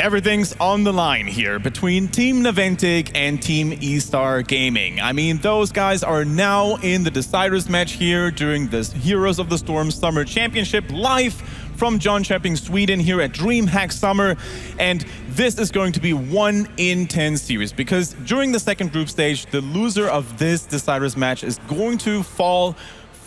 Everything's on the line here between Team Naventic and Team eStar Gaming. I mean, those guys are now in the deciders match here during this Heroes of the Storm Summer Championship live from Jönköping, Sweden here at DreamHack Summer. And this is going to be 1 in 10 series because during the second group stage, the loser of this deciders match is going to fall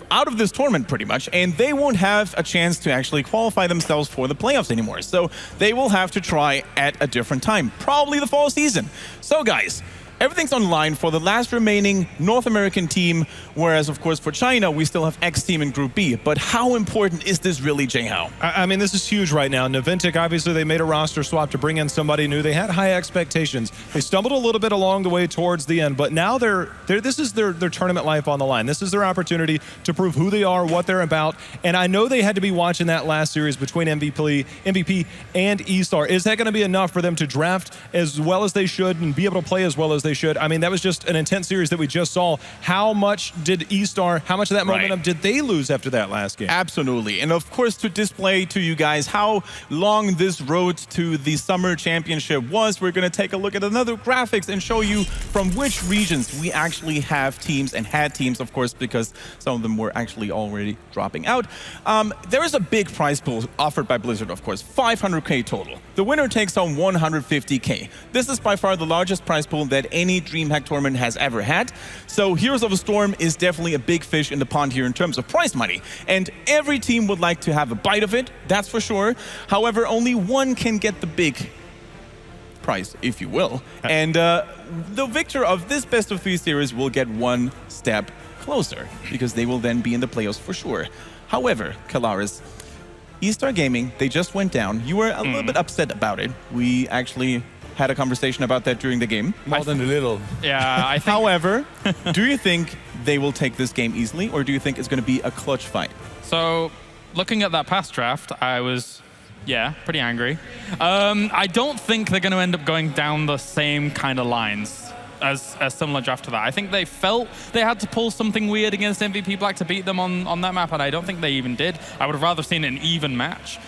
out of this tournament pretty much, and they won't have a chance to actually qualify themselves for the playoffs anymore. So they will have to try at a different time, probably the fall season. So guys, everything's on the line for the last remaining North American team, whereas of course for China, we still have X team in Group B. But how important is this really, Jay-Hao? I mean, this is huge right now. Naventic, obviously, they made a roster swap to bring in somebody new. They had high expectations. They stumbled a little bit along the way towards the end, but now this is their tournament life on the line. This is their opportunity to prove who they are, what they're about. And I know they had to be watching that last series between MVP and eStar. Is that going to be enough for them to draft as well as they should and be able to play as well as they should? I mean, that was just an intense series that we just saw. How much did eStar, how much of that momentum did they lose after that last game? Absolutely. And of course, to display to you guys how long this road to the Summer Championship was, we're going to take a look at another graphics and show you from which regions we actually have teams and had teams, of course, because some of them were actually already dropping out. There is a big prize pool offered by Blizzard, of course, 500K total. The winner takes home 150K. This is by far the largest prize pool that any DreamHack tournament has ever had. So Heroes of the Storm is definitely a big fish in the pond here in terms of prize money. And every team would like to have a bite of it, that's for sure. However, only one can get the big prize, if you will. And the victor of this best of 3 series will get one step closer because they will then be in the playoffs for sure. However, Kalaris, eStar Gaming, they just went down. You were a little bit upset about it. We actually had a conversation about that during the game. More than a little. Yeah, I think... However, do you think they will take this game easily, or do you think it's going to be a clutch fight? So, looking at that past draft, I was, pretty angry. I don't think they're going to end up going down the same kind of lines as a similar draft to that. I think they felt they had to pull something weird against MVP Black to beat them on that map, and I don't think they even did. I would have rather seen an even match.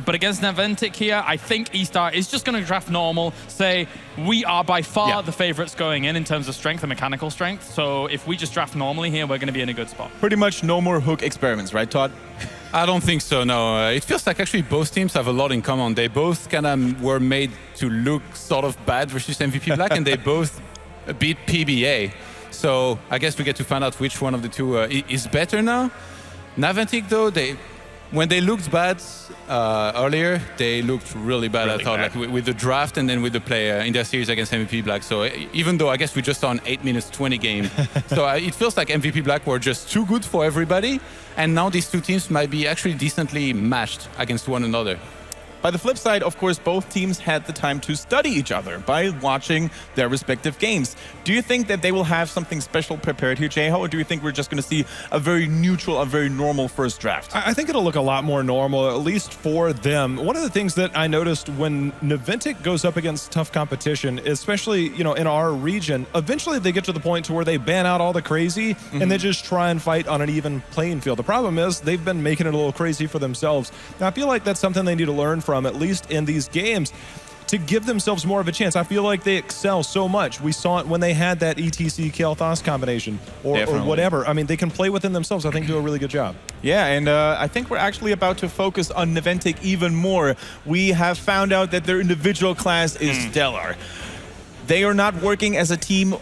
But against Naventic here, I think eStar is just going to draft normal, say we are by far the favorites going in terms of strength and mechanical strength. So if we just draft normally here, we're going to be in a good spot. Pretty much no more hook experiments, right, Todd? I don't think so, no. It feels like actually both teams have a lot in common. They both kind of were made to look sort of bad versus MVP Black, and they both beat PBA. So I guess we get to find out which one of the two is better now. Naventic, though, when they looked bad earlier, they looked really bad, I thought, like with the draft and then with the play in their series against MVP Black. So even though I guess we just saw an 8 minutes 20 game, so it feels like MVP Black were just too good for everybody. And now these two teams might be actually decently matched against one another. By the flip side, of course, both teams had the time to study each other by watching their respective games. Do you think that they will have something special prepared here, Jay-Ho, or do you think we're just going to see a very neutral, a very normal first draft? I think it'll look a lot more normal, at least for them. One of the things that I noticed when Naventic goes up against tough competition, especially, in our region, eventually they get to the point to where they ban out all the crazy and they just try and fight on an even playing field. The problem is they've been making it a little crazy for themselves. Now, I feel like that's something they need to learn from, at least in these games, to give themselves more of a chance. I feel like they excel so much. We saw it when they had that ETC Kael'thas combination or whatever. I mean, they can play within themselves. I think do a really good job. Yeah, and I think we're actually about to focus on Naventic even more. We have found out that their individual class is stellar. They are not working as a team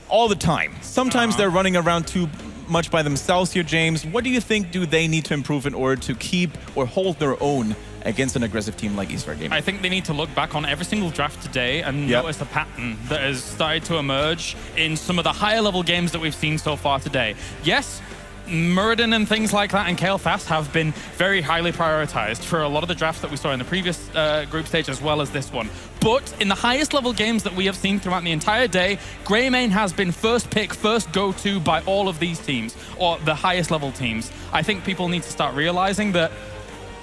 all the time. Sometimes they're running around too much by themselves here, James. What do you think do they need to improve in order to keep or hold their own against an aggressive team like eStar Gaming? I think they need to look back on every single draft today and notice a pattern that has started to emerge in some of the higher level games that we've seen so far today. Yes, Muradin and things like that and Kael'thas have been very highly prioritized for a lot of the drafts that we saw in the previous group stage as well as this one. But in the highest level games that we have seen throughout the entire day, Greymane has been first pick, first go-to by all of these teams, or the highest level teams. I think people need to start realizing that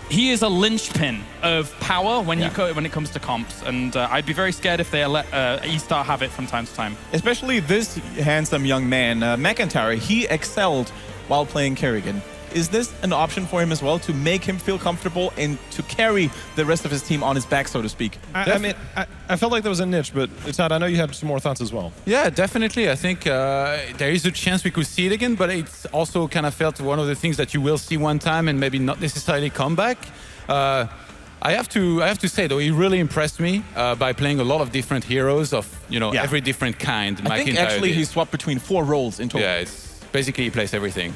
he is a linchpin of power when it comes to comps, and I'd be very scared if they let eStar have it from time to time. Especially this handsome young man, McIntyre, he excelled while playing Kerrigan. is this an option for him as well to make him feel comfortable and to carry the rest of his team on his back, so to speak? I mean, I felt like there was a niche, but Todd, I know you had some more thoughts as well. Yeah, definitely. I think there is a chance we could see it again, but it's also kind of felt one of the things that you will see one time and maybe not necessarily come back. I have to say though, he really impressed me by playing a lot of different heroes of every different kind. I think actually he swapped between 4 roles in total. Yeah, it's basically he plays everything.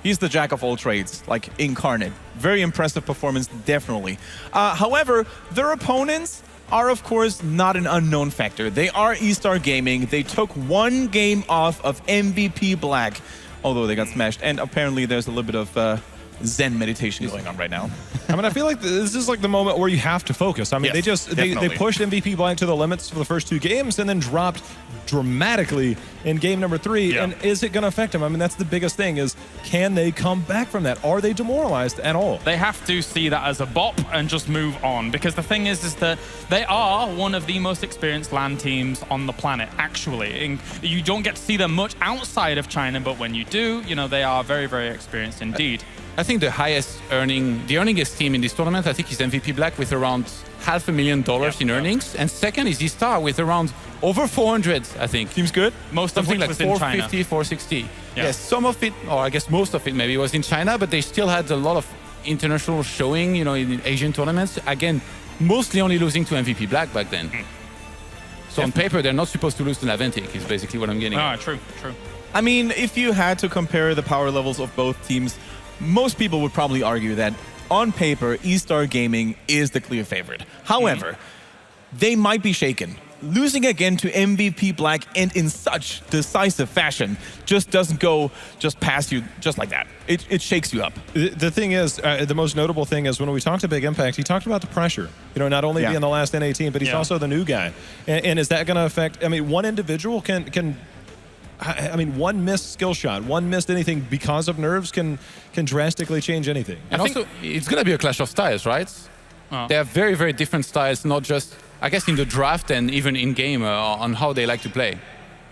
He's the jack of all trades, like incarnate. Very impressive performance, definitely. However, their opponents are, of course, not an unknown factor. They are eStar Gaming. They took 1 game off of MVP Black, although they got smashed. And apparently there's a little bit of Zen meditation going on right now. I mean, I feel like this is like the moment where you have to focus. I mean, Yes, they pushed MVP Black to the limits for the first 2 games and then dropped dramatically in game number 3. Yeah. And is it going to affect them? I mean, that's the biggest thing is, can they come back from that? Are they demoralized at all? They have to see that as a bop and just move on, because the thing is that they are one of the most experienced LAN teams on the planet, actually. And you don't get to see them much outside of China, but when you do, they are very, very experienced indeed. I think the earningest team in this tournament, I think, is MVP Black with around $500,000 in earnings, and second is eStar with around over 400, I think. Seems good. Most of Something which like was in China. 450, 460. Yeah. Yes, some of it, or I guess most of it maybe was in China, but they still had a lot of international showing, in Asian tournaments. Again, mostly only losing to MVP Black back then. So on paper, they're not supposed to lose to Naventic, is basically what I'm getting at. True. I mean, if you had to compare the power levels of both teams, most people would probably argue that on paper, eStar Gaming is the clear favorite. However, they might be shaken. Losing again to MVP Black and in such decisive fashion just doesn't go just past you just like that. It shakes you up. The thing is, the most notable thing is when we talked to Big Impact, he talked about the pressure. Not only being the last NA team, but he's also the new guy. And is that going to affect? I mean, one individual can. I mean, one missed skill shot, one missed anything because of nerves can drastically change anything. And also, it's going to be a clash of styles, right? They have very, very different styles, not just, I guess, in the draft and even in-game on how they like to play.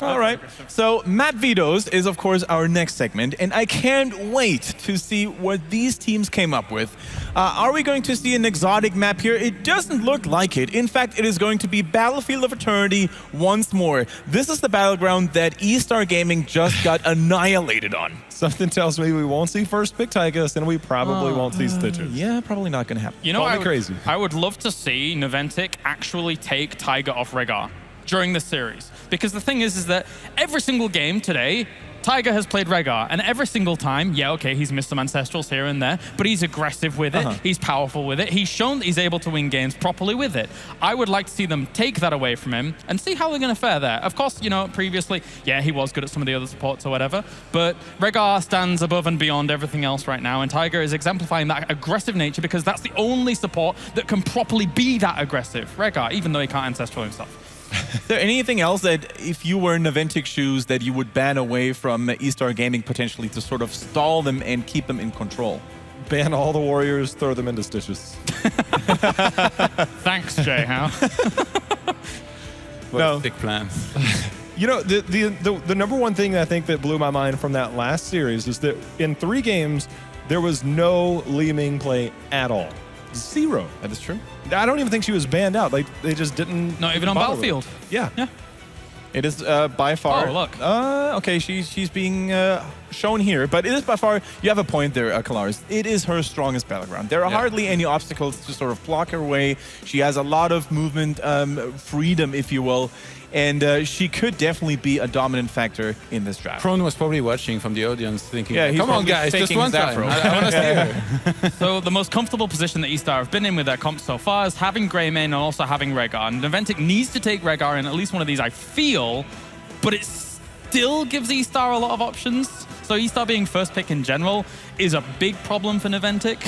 All right. So Map Vetoes is, of course, our next segment, and I can't wait to see what these teams came up with. Are we going to see an exotic map here? It doesn't look like it. In fact, it is going to be Battlefield of Eternity once more. This is the battleground that eStar Gaming just got annihilated on. Something tells me we won't see first pick Tychus, and we probably won't see Stitches. Yeah, probably not going to happen. Call me crazy. I would love to see Naventic actually take Tiger off Rehgar during the series. Because the thing is that every single game today, Tiger has played Rehgar, and every single time, he's missed some Ancestrals here and there, but he's aggressive with it, he's powerful with it, he's shown that he's able to win games properly with it. I would like to see them take that away from him and see how they're going to fare there. Of course, previously, he was good at some of the other supports or whatever, but Rehgar stands above and beyond everything else right now, and Tiger is exemplifying that aggressive nature because that's the only support that can properly be that aggressive. Rehgar, even though he can't Ancestral himself. Is there anything else that, if you were in Naventic shoes, that you would ban away from eStar Gaming potentially to sort of stall them and keep them in control? Ban all the warriors, throw them into Stitches. Thanks, Jay Howe. No. Big plan. The number one thing I think that blew my mind from that last series is that in 3 games, there was no Li Ming play at all. 0. That is true. I don't even think she was banned out. Like, they just didn't. Not even on bother with it. Battlefield. Yeah. It is by far. Oh, look. Okay, she's being shown here, but it is by far. You have a point there, Kalaris. It is her strongest battleground. There are hardly any obstacles to sort of block her way. She has a lot of movement freedom, if you will, and she could definitely be a dominant factor in this draft. Prone was probably watching from the audience, thinking, Yeah, he's "Come on, probably guys, just faking one his time. afro." I want to see her." So the most comfortable position that eStar have been in with their comps so far is having Greymane and also having Rehgar. And Naventic needs to take Rehgar in at least one of these, I feel, but it still gives eStar a lot of options. So eStar being first pick in general is a big problem for Naventic,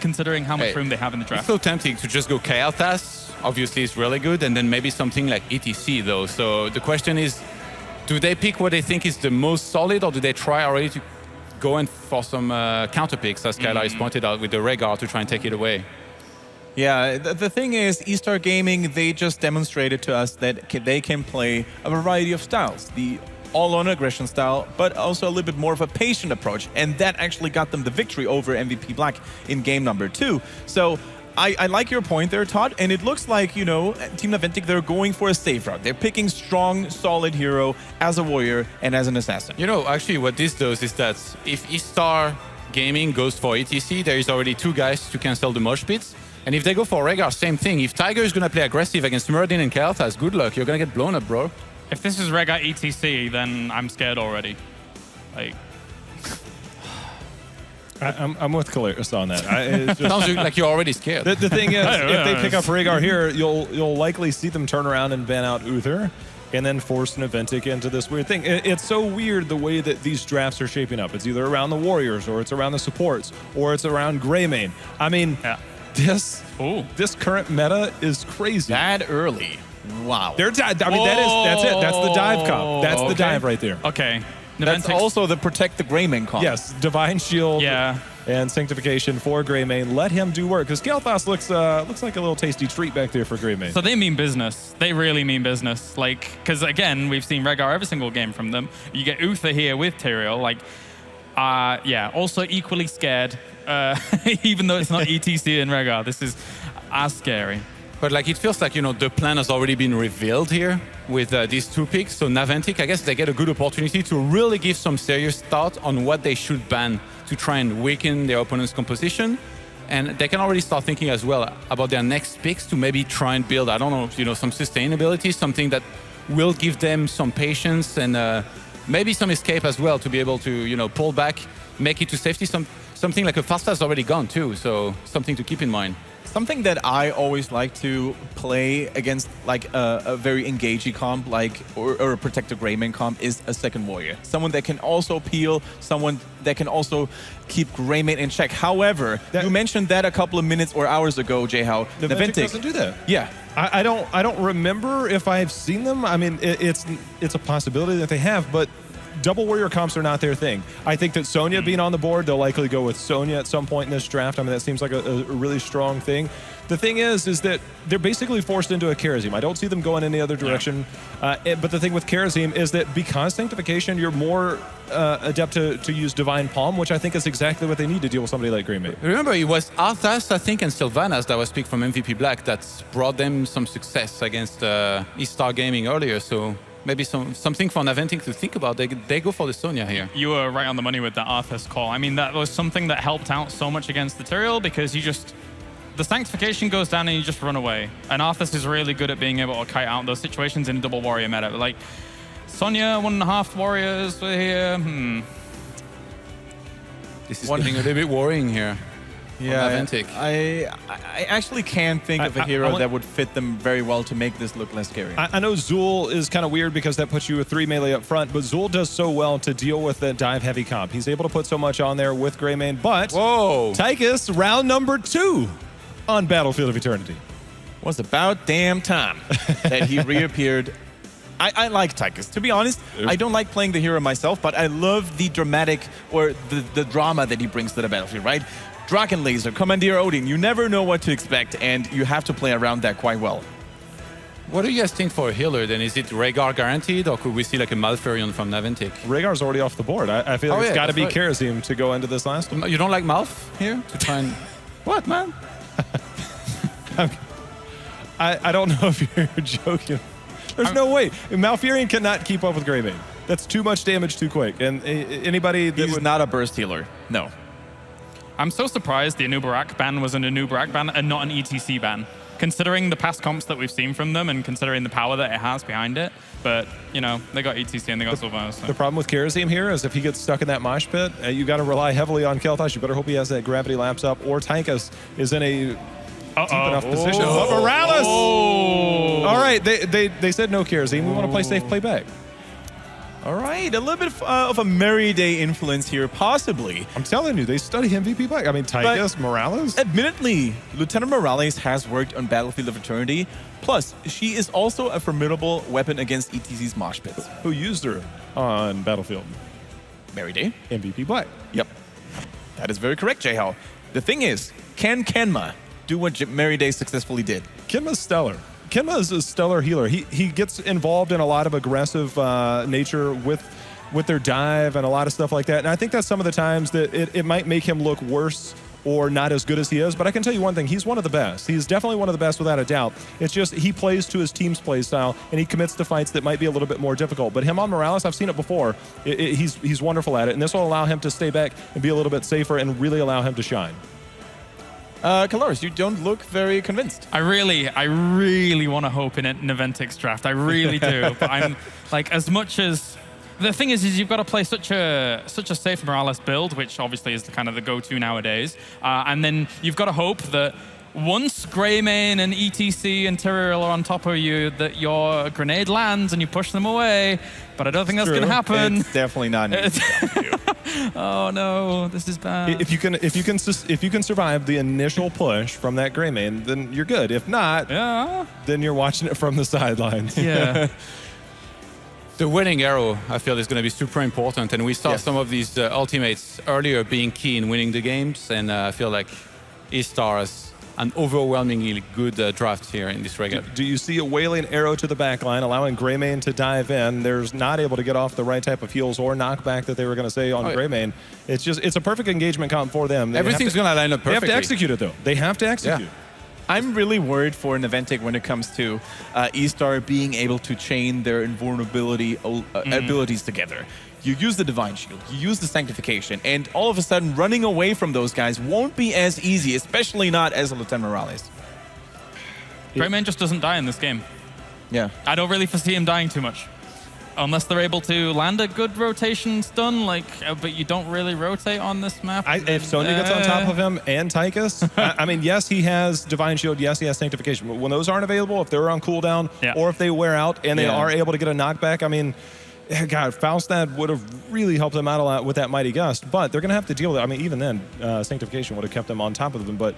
considering how much room they have in the It's draft. so tempting to just go Kael'thas. Obviously, it's really good, and then maybe something like ETC, though. So the question is, do they pick what they think is the most solid, or do they try already to go in for some counter picks, as Skylar has pointed out, with the Rehgar to try and take it away? Yeah, the thing is, eStar Gaming, they just demonstrated to us that they can play a variety of styles. The all-on aggression style, but also a little bit more of a patient approach. And that actually got them the victory over MVP Black in game number 2. So I like your point there, Todd, and it looks like, you know, Team Naventic, they're going for a safe route. They're picking strong, solid hero as a warrior and as an assassin. You know, actually what this does is that if eStar Gaming goes for ETC, there is already 2 guys to cancel the mosh pits. And if they go for Rhaegar, same thing. If Tiger is going to play aggressive against Muradin and Kael'thas, good luck. You're going to get blown up, bro. If this is Rhaegar ETC, then I'm scared already. Like, I'm with Kalaris on that. It's just, Sounds like you're already scared. the thing is, if they pick up Rhaegar here, you'll likely see them turn around and ban out Uther and then force Naventic into this weird thing. It's so weird the way that these drafts are shaping up. It's either around the Warriors, or it's around the supports, or it's around Greymane. I mean, this current meta is crazy. That early. Wow. That's it. That's the dive comp. That's the dive right there. okay. That's also the Protect the Greymane comp. Yes, Divine Shield Yeah. and Sanctification for Greymane. Let him do work, because Kael'thas looks like a little tasty treat back there for Greymane. So they mean business. They really mean business. Like, because again, we've seen Rhaegar every single game from them. You get Uther here with Tyrael. Like, yeah, also equally scared. Even though it's not ETC and Rhaegar, this is as scary. But like it feels like, you know, the plan has already been revealed here with these 2 picks. So Naventic, I guess they get a good opportunity to really give some serious thought on what they should ban to try and weaken their opponent's composition. And they can already start thinking as well about their next picks to maybe try and build, I don't know, you know, some sustainability, something that will give them some patience and maybe some escape as well to be able to, you know, pull back, make it to safety. Something like a Fasta has already gone too, so something to keep in mind. Something that I always like to play against, like a very engagey comp, like or a Protector Greymane comp, is a second warrior. Someone that can also peel, someone that can also keep Greymane in check. However, you mentioned that a couple of minutes or hours ago, Jay-How. Naventic doesn't do that. Yeah. I don't remember if I've seen them. I mean, it's a possibility that they have, but double warrior comps are not their thing. I think that Sonya being on the board, they'll likely go with Sonya at some point in this draft. I mean, that seems like a really strong thing. The thing is that they're basically forced into a Kharazim. I don't see them going any other direction. But the thing with Kharazim is that because Sanctification, you're more adept to use Divine Palm, which I think is exactly what they need to deal with somebody like Greymane. Remember, it was Arthas, I think, and Sylvanas that was picked from MVP Black that brought them some success against eStar Gaming earlier. So maybe something for Naventic to think about. They go for the Sonya here. You were right on the money with that Arthas call. I mean, that was something that helped out so much against the Tyrael, because the Sanctification goes down and you just run away. And Arthas is really good at being able to kite out those situations in a double warrior meta. Like, Sonya, 1.5 warriors, we're here. This is getting a little bit worrying here. Yeah, Naventic. I actually can't think of a hero that would fit them very well to make this look less scary. I know Zul is kind of weird because that puts you with 3 melee up front, but Zul does so well to deal with the dive-heavy comp. He's able to put so much on there with Greymane, but Whoa! Tychus, round number 2 on Battlefield of Eternity. Was about damn time that he reappeared. I like Tychus. To be honest, I don't like playing the hero myself, but I love the dramatic or the drama that he brings to the battlefield, right? Draken Laser, Commandeer Odin, you never know what to expect, and you have to play around that quite well. What do you guys think for a healer then? Is it Rhaegar guaranteed, or could we see like a Malfurion from Naventic? Rhaegar's already off the board. I feel like it's got to be Kharazim to go into this last one. You don't like Malf here to try and... What, man? I don't know if you're joking. There's no way. Malfurion cannot keep up with Greymane. That's too much damage too quick. And anybody that He's not a burst healer. No. I'm so surprised the Anubarak ban was an Anubarak ban and not an ETC ban, considering the past comps that we've seen from them and considering the power that it has behind it. But, you know, they got ETC and they got Sylvanas. So. The problem with Kharazim here is if he gets stuck in that mosh pit, you got to rely heavily on Kael'thas. You better hope he has that gravity lapse up, or Tychus is in a deep enough position. But Morales! All right, they said no Kharazim. We want to play safe, play back. All right, a little bit of a Merry Day influence here, possibly. I'm telling you, they study MVP Black. I mean, Tychus, Morales. Admittedly, Lieutenant Morales has worked on Battlefield of Eternity. Plus, she is also a formidable weapon against ETC's mosh pits. Who used her on Battlefield? Merry Day. MVP Black. Yep. That is very correct, Jay-How. The thing is, can Kenma do what Merry Day successfully did? Kenma's stellar. Kenma is a stellar healer. He gets involved in a lot of aggressive nature with their dive and a lot of stuff like that. And I think that's some of the times that it might make him look worse or not as good as he is. But I can tell you one thing, he's one of the best. He's definitely one of the best without a doubt. It's just he plays to his team's play style, and he commits to fights that might be a little bit more difficult. But him on Morales, I've seen it before. He's wonderful at it, and this will allow him to stay back and be a little bit safer and really allow him to shine. Kalaris, you don't look very convinced. I really want to hope in Naventic's draft. I really do. But I'm like, as much as the thing is you've got to play such a safe Morales build, which obviously is the go-to nowadays, and then you've got to hope that once Greymane and ETC and Tyrael are on top of you, that your grenade lands and you push them away. But I don't think that's going to happen. It's definitely not an easy job to do. Oh no, this is bad. If you can survive the initial push from that Greymane, then you're good. If not, then you're watching it from the sidelines. Yeah. The winning arrow, I feel, is going to be super important, and we saw some of these ultimates earlier being key in winning the games, and I feel like eStar has an overwhelmingly good draft here in this regular. Do you see a wailing arrow to the back line, allowing Greymane to dive in? There's not able to get off the right type of heals or knockback that they were going to say on Greymane. It's a perfect engagement comp for them. Everything's going to line up perfectly. They have to execute it, though. They have to execute. Yeah. I'm really worried for Naventic when it comes to eStar being able to chain their invulnerability abilities together. You use the Divine Shield, you use the Sanctification, and all of a sudden running away from those guys won't be as easy, especially not as a Lieutenant Morales. Greymane just doesn't die in this game. Yeah. I don't really foresee him dying too much. Unless they're able to land a good rotation stun, but you don't really rotate on this map. If Sonya gets on top of him and Tychus, I mean, yes, he has Divine Shield, yes, he has Sanctification, but when those aren't available, if they're on cooldown, or if they wear out and they are able to get a knockback, I mean, God, Faustad would have really helped them out a lot with that Mighty Gust, but they're going to have to deal with it. I mean, even then, Sanctification would have kept them on top of them, but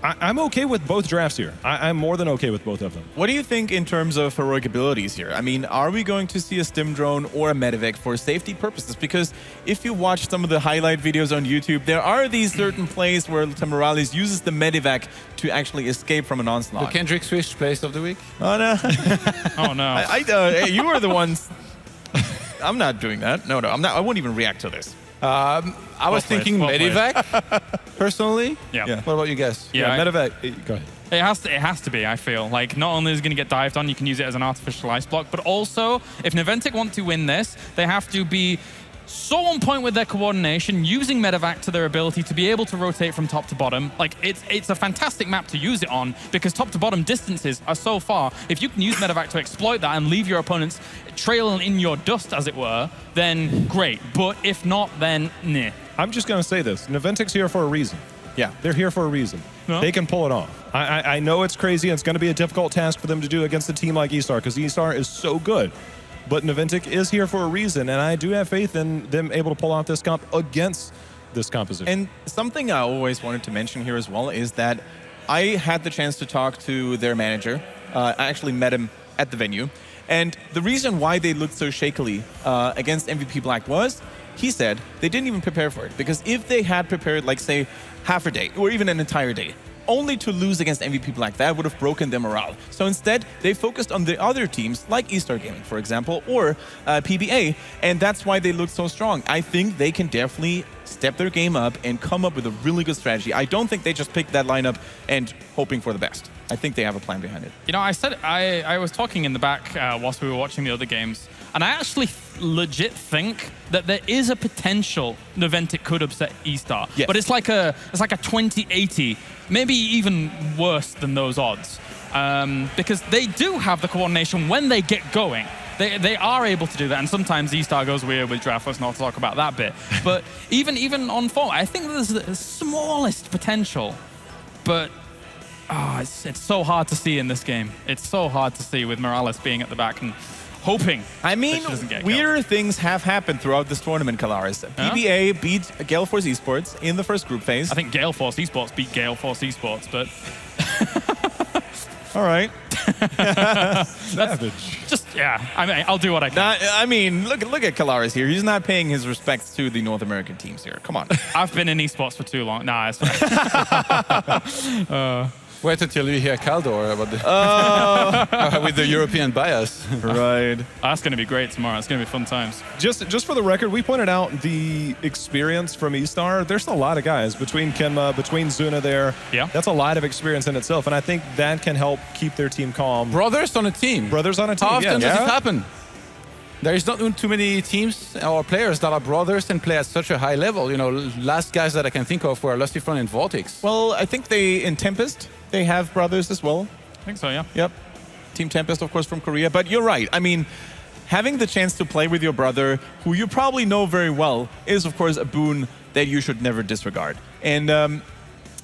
I'm okay with both drafts here. I'm more than okay with both of them. What do you think in terms of heroic abilities here? I mean, are we going to see a stim drone or a medevac for safety purposes? Because if you watch some of the highlight videos on YouTube, there are these certain plays where Lieutenant Morales uses the medevac to actually escape from an onslaught. The Kendrick Swish place of the week? Oh, no. Oh, no. You were the ones. I'm not doing that. No, I'm not. I won't even react to this. I was thinking Medivac, personally. Yeah. What about you guys? Yeah, Medevac, go ahead. It has to be, I feel. Like, not only is it going to get dived on, you can use it as an artificial ice block, but also, if Naventic want to win this, they have to be so on point with their coordination, using Medevac to their ability to be able to rotate from top to bottom. Like, it's a fantastic map to use it on, because top to bottom distances are so far. If you can use Medevac to exploit that and leave your opponents trailing in your dust, as it were, then great. But if not, then nah. I'm just going to say this. Naventic's here for a reason. Yeah. They're here for a reason. Huh? They can pull it off. I know it's crazy. It's going to be a difficult task for them to do against a team like eStar, because eStar is so good. But Naventic is here for a reason, and I do have faith in them able to pull off this comp against this composition. And something I always wanted to mention here as well is that I had the chance to talk to their manager. I actually met him at the venue. And the reason why they looked so shakily against MVP Black was, he said, they didn't even prepare for it. Because if they had prepared, like, say, half a day or even an entire day, only to lose against MVP Black, that would have broken their morale. So instead, they focused on the other teams, like eStar Gaming, for example, or PBA, and that's why they look so strong. I think they can definitely step their game up and come up with a really good strategy. I don't think they just picked that lineup and hoping for the best. I think they have a plan behind it. You know, I was talking in the back whilst we were watching the other games, and I actually legit think that there is a potential Naventic could upset eStar. Yes. But it's like a 20-80, maybe even worse than those odds. Because they do have the coordination when they get going. They are able to do that, and sometimes eStar goes weird with draft. Let's not talk about that bit. But even on form, I think there's the smallest potential. But it's so hard to see in this game. It's so hard to see with Morales being at the back and hoping. I mean, weird things have happened throughout this tournament, Kalaris. PBA beat Gale Force Esports in the first group phase. I think Gale Force Esports beat Gale Force Esports, but... All right. Savage. I mean, I'll do what I can. I mean, look at Kalaris here. He's not paying his respects to the North American teams here. Come on. I've been in esports for too long. Nah, it's fine. Wait until you hear Caldor about the, with the European bias. Right. That's going to be great tomorrow. It's going to be fun times. Just for the record, we pointed out the experience from eStar. There's a lot of guys between Kenma, between Zuna there. Yeah. That's a lot of experience in itself, and I think that can help keep their team calm. Brothers on a team. Brothers on a team, How often yeah. does it happen? There is not too many teams or players that are brothers and play at such a high level. You know, last guys that I can think of were Lustifront and Vortex. Well, I think in Tempest, they have brothers as well. I think so, yeah. Yep. Team Tempest, of course, from Korea. But you're right. I mean, having the chance to play with your brother, who you probably know very well, is, of course, a boon that you should never disregard. And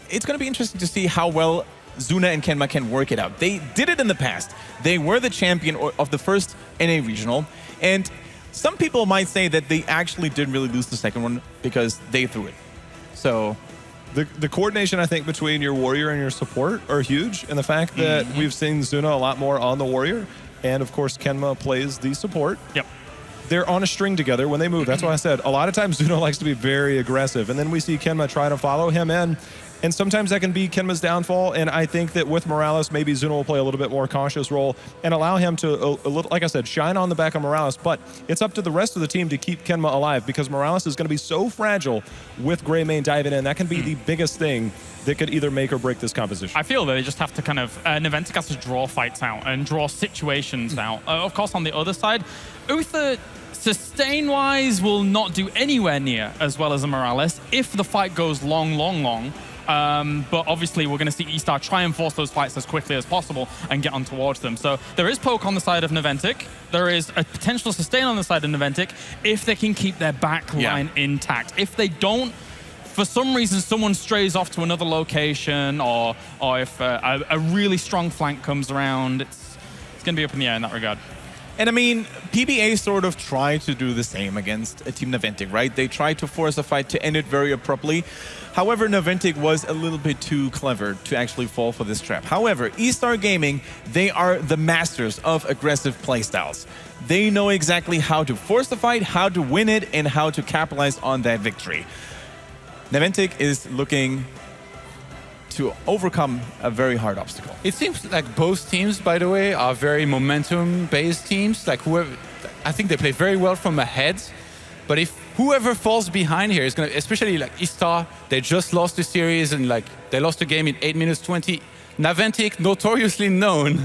it's going to be interesting to see how well Zuna and Kenma can work it out. They did it in the past. They were the champion of the first NA regional. And some people might say that they actually didn't really lose the second one because they threw it. So The coordination, I think, between your warrior and your support are huge. And the fact that we've seen Zuna a lot more on the warrior, and of course Kenma plays the support. Yep. They're on a string together when they move. That's why I said a lot of times Zuna likes to be very aggressive. And then we see Kenma try to follow him in. And sometimes that can be Kenma's downfall. And I think that with Morales, maybe Zuna will play a little bit more cautious role and allow him to, a little, like I said, shine on the back of Morales. But it's up to the rest of the team to keep Kenma alive because Morales is going to be so fragile with Greymane diving in. That can be the biggest thing that could either make or break this composition. I feel that they just have to kind of, Naventic has to draw fights out and draw situations out. Of course, on the other side, Uther, sustain-wise, will not do anywhere near as well as a Morales if the fight goes long. But obviously, we're going to see eStar try and force those fights as quickly as possible and get on towards them. So there is poke on the side of Naventic. There is a potential sustain on the side of Naventic if they can keep their back line intact. If they don't, for some reason, someone strays off to another location or if a really strong flank comes around, it's going to be up in the air in that regard. And I mean, PBA sort of tried to do the same against a Team Naventic, right? They tried to force a fight to end it very abruptly. However, Naventic was a little bit too clever to actually fall for this trap. However, eStar Gaming, they are the masters of aggressive playstyles. They know exactly how to force the fight, how to win it, and how to capitalize on that victory. Naventic is looking to overcome a very hard obstacle. It seems like both teams, by the way, are very momentum-based teams. Like whoever, I think they play very well from ahead. But if whoever falls behind here is going to, especially like eStar, they just lost the series and like they lost the game in 8 minutes 20. Naventic, notoriously known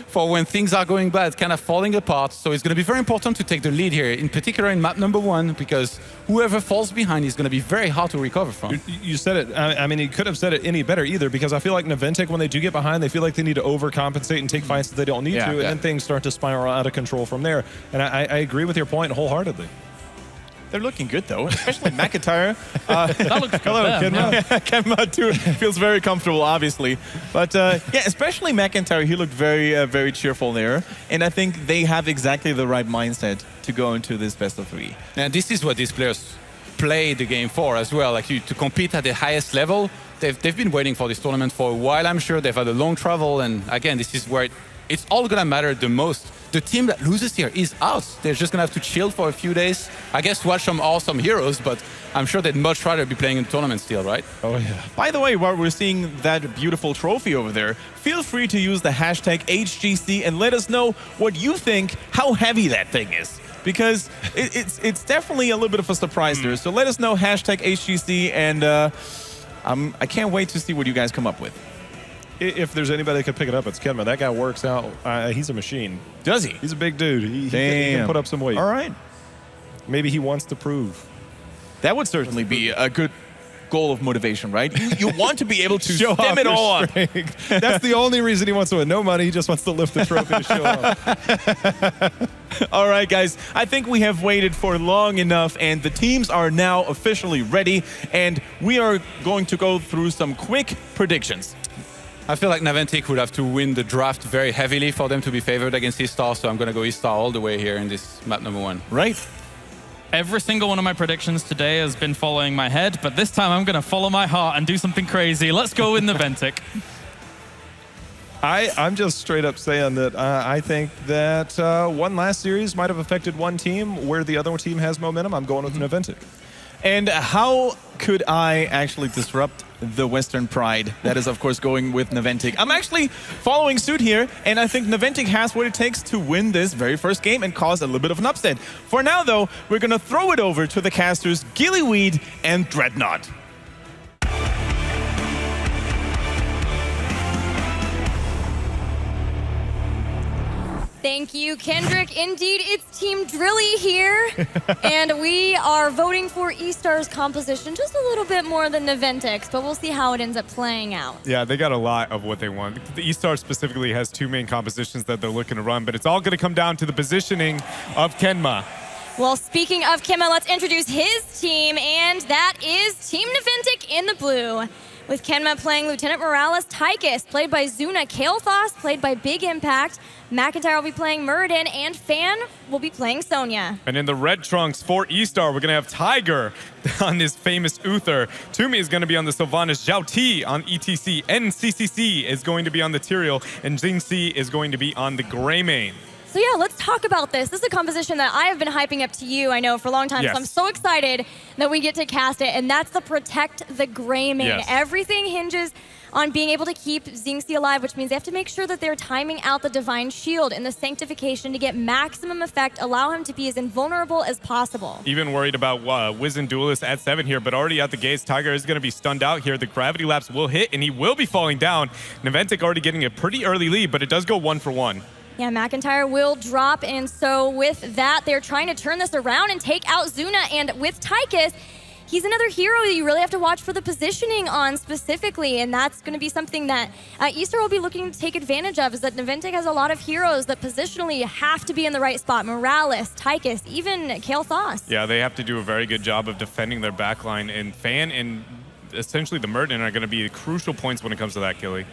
for when things are going bad, kind of falling apart. So it's going to be very important to take the lead here, in particular in map number 1, because whoever falls behind is going to be very hard to recover from. You said it. I mean, you couldn't have said it any better either, because I feel like Naventic, when they do get behind, they feel like they need to overcompensate and take fights that they don't need to, and then things start to spiral out of control from there. And I agree with your point wholeheartedly. They're looking good, though, especially McIntyre. That looks good. Hello, Kenma. Yeah. Kenma, too, feels very comfortable, obviously. But, yeah, especially McIntyre, he looked very, very cheerful there. And I think they have exactly the right mindset to go into this best of 3. And this is what these players play the game for as well, like to compete at the highest level. They've been waiting for this tournament for a while, I'm sure. They've had a long travel, and again, this is where it's all going to matter the most. The team that loses here is out. They're just going to have to chill for a few days. I guess watch some awesome heroes, but I'm sure they'd much rather be playing in the tournament still, right? Oh, yeah. By the way, while we're seeing that beautiful trophy over there, feel free to use the hashtag HGC and let us know what you think, how heavy that thing is. Because it's definitely a little bit of a surprise there. So let us know, hashtag HGC, and I can't wait to see what you guys come up with. If there's anybody that could pick it up, it's Kenma. That guy works out. He's a machine. Does he? He's a big dude. He can put up some weight. All right. Maybe he wants to prove. That would certainly be a good goal of motivation, right? You want to be able to Show stem off it your all up. strength. That's the only reason he wants to win. No money. He just wants to lift the trophy to show off. All right, guys. I think we have waited for long enough, and the teams are now officially ready, and we are going to go through some quick predictions. I feel like Naventic would have to win the draft very heavily for them to be favored against eStar, so I'm going to go eStar all the way here in this map number 1. Right. Every single one of my predictions today has been following my head, but this time I'm going to follow my heart and do something crazy. Let's go with Naventic. I'm just straight up saying that I think that one last series might have affected one team where the other team has momentum. I'm going with Naventic. And how could I actually disrupt the Western Pride? That is, of course, going with Naventic. I'm actually following suit here, and I think Naventic has what it takes to win this very first game and cause a little bit of an upset. For now, though, we're going to throw it over to the casters Gillyweed and Dreadnought. Thank you, Kendrick. Indeed, it's Team Drilly here, and we are voting for eStar's composition just a little bit more than Naventic's, but we'll see how it ends up playing out. Yeah, they got a lot of what they want. The eStar specifically has two main compositions that they're looking to run, but it's all going to come down to the positioning of Kenma. Well, speaking of Kenma, let's introduce his team, and that is Team Naventic in the blue. With Kenma playing Lieutenant Morales Tychus, played by Zuna. Kael'thas, played by Big Impact. McIntyre will be playing Muradin, and Fan will be playing Sonya. And in the red trunks for eStar, we're going to have Tiger on his famous Uther. Toomey is going to be on the Sylvanas. Zhao Ti on ETC. NCCC is going to be on the Tyrael. And Xingxi is going to be on the Greymane. So yeah, let's talk about this. This is a composition that I have been hyping up to you, I know, for a long time. Yes. So I'm so excited that we get to cast it, and that's the Protect the Greymane. Yes. Everything hinges on being able to keep Xingxi alive, which means they have to make sure that they're timing out the Divine Shield and the Sanctification to get maximum effect, allow him to be as invulnerable as possible. Even worried about Wizen Duelist at 7 here, but already at the gates, Tiger is going to be stunned out here. The Gravity Lapse will hit, and he will be falling down. Naventic already getting a pretty early lead, but it does go 1-for-1. Yeah, McIntyre will drop, and so with that, they're trying to turn this around and take out Zuna, and with Tychus, he's another hero that you really have to watch for the positioning on specifically, and that's going to be something that eStar will be looking to take advantage of, is that Naventic has a lot of heroes that positionally have to be in the right spot. Morales, Tychus, even Kael'thas. Yeah, they have to do a very good job of defending their backline, and Fan and essentially the Muradin are going to be crucial points when it comes to that, Gilly.